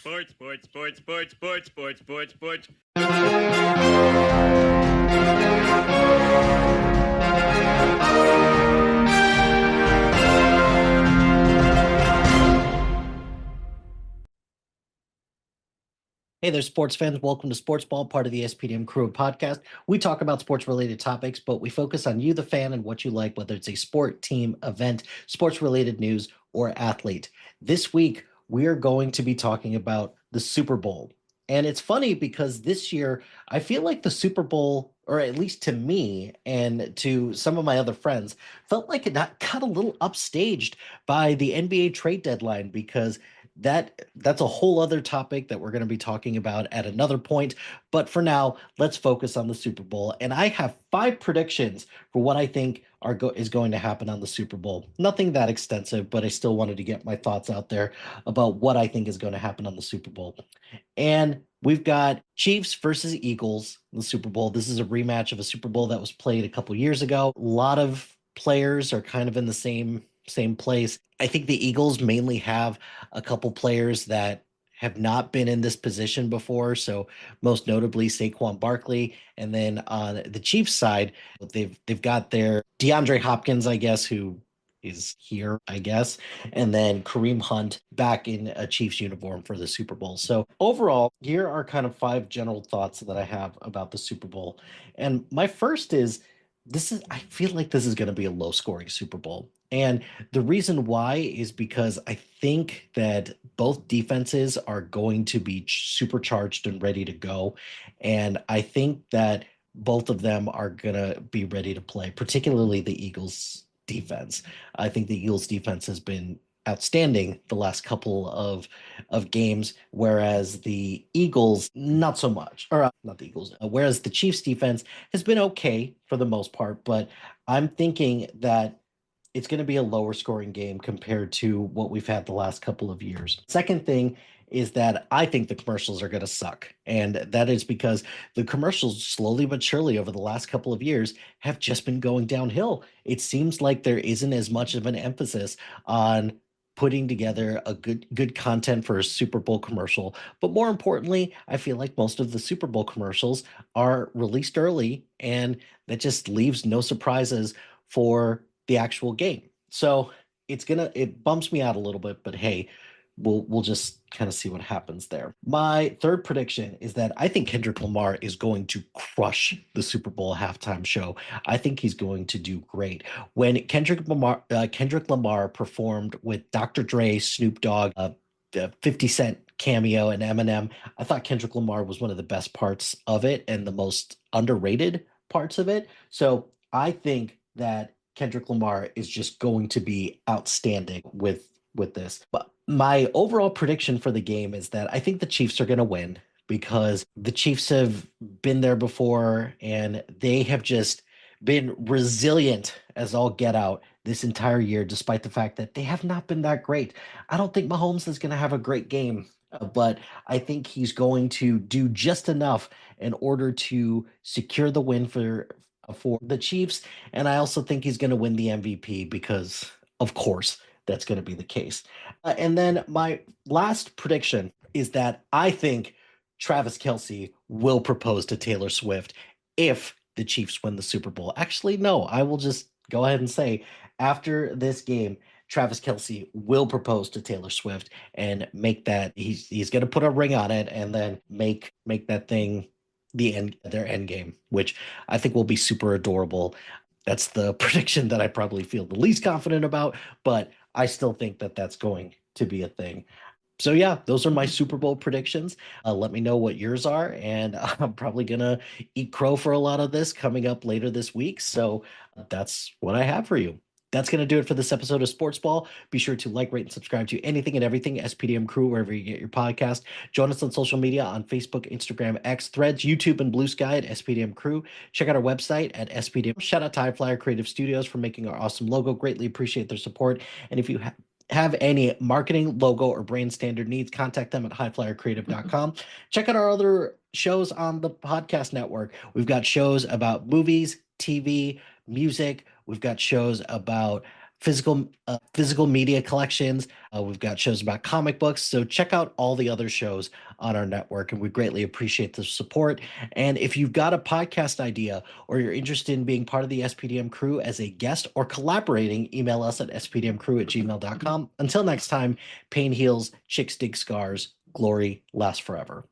Sports, sports, sports, sports, sports, sports, sports, sports. Hey there, sports fans. Welcome to Sportsball, part of the SPDM Crew podcast. We talk about sports related topics, but we focus on you, the fan, and what you like, whether it's a sport, team, event, sports related news, or athlete. This week, we are going to be talking about the Super Bowl. And it's funny because this year, I feel like the Super Bowl, or at least to me and to some of my other friends, felt like it got a little upstaged by the NBA trade deadline because that's a whole other topic that we're going to be talking about at another point. But for now, let's focus on the Super Bowl. And I have 5 predictions for what I think is going to happen on the Super Bowl. Nothing that extensive, but I still wanted to get my thoughts out there about what I think is going to happen on the Super Bowl. And we've got Chiefs versus Eagles in the Super Bowl. This is a rematch of a Super Bowl that was played a couple years ago. A lot of players are kind of in the same place. I think the Eagles mainly have a couple players that have not been in this position before. So most notably Saquon Barkley. And then on the Chiefs side, they've got their DeAndre Hopkins, I guess, who is here, I guess, and then Kareem Hunt back in a Chiefs uniform for the Super Bowl. So overall, here are kind of 5 general thoughts that I have about the Super Bowl. And my first is I feel like this is going to be a low scoring Super Bowl. And the reason why is because I think that both defenses are going to be supercharged and ready to go. And I think that both of them are going to be ready to play, particularly the Eagles defense. I think the Eagles defense has been outstanding the last couple of games, whereas the Eagles not so much, or not the Eagles. Whereas the Chiefs defense has been okay for the most part, but I'm thinking that it's going to be a lower scoring game compared to what we've had the last couple of years. Second thing is that I think the commercials are going to suck. And that is because the commercials slowly but surely over the last couple of years have just been going downhill. It seems like there isn't as much of an emphasis on putting together a good content for a Super Bowl commercial. But more importantly, I feel like most of the Super Bowl commercials are released early and that just leaves no surprises for the actual game. So it bumps me out a little bit, but hey, we'll just kind of see what happens there. My third prediction is that I think Kendrick Lamar is going to crush the Super Bowl halftime show. I think he's going to do great. When Kendrick Lamar performed with Dr. Dre, Snoop Dogg, 50 Cent cameo, and Eminem, I thought Kendrick Lamar was one of the best parts of it and the most underrated parts of it. So I think that Kendrick Lamar is just going to be outstanding with this. But my overall prediction for the game is that I think the Chiefs are going to win because the Chiefs have been there before and they have just been resilient as all get out this entire year, despite the fact that they have not been that great. I don't think Mahomes is going to have a great game, but I think he's going to do just enough in order to secure the win for the Chiefs. And I also think he's going to win the MVP because, of course, that's going to be the case. And then my last prediction is that I think Travis Kelce will propose to Taylor Swift if the Chiefs win the Super Bowl. Actually, no, I will just go ahead and say after this game, Travis Kelce will propose to Taylor Swift and make that he's going to put a ring on it and then make that thing their end game, which I think will be super adorable. That's the prediction that I probably feel the least confident about, but I still think that that's going to be a thing. So yeah, those are my Super Bowl predictions. Let me know what yours are, and I'm probably gonna eat crow for a lot of this coming up later this week. So that's what I have for you. That's going to do it for this episode of Sports Ball. Be sure to like, rate, and subscribe to anything and everything SPDM Crew, wherever you get your podcast. Join us on social media on Facebook, Instagram, X, Threads, YouTube, and Blue Sky at SPDM Crew. Check out our website at SPDM. Shout out to High Flyer Creative Studios for making our awesome logo. Greatly appreciate their support. And if you have any marketing, logo, or brand standard needs, contact them at highflyercreative.com. Check out our other shows on the podcast network. We've got shows about movies, TV, music. We've got shows about physical media collections. We've got shows about comic books. So check out all the other shows on our network, and we greatly appreciate the support. And if you've got a podcast idea or you're interested in being part of the SPDM crew as a guest or collaborating, email us at spdmcrew@gmail.com. Until next time, pain heals, chicks dig scars, glory lasts forever.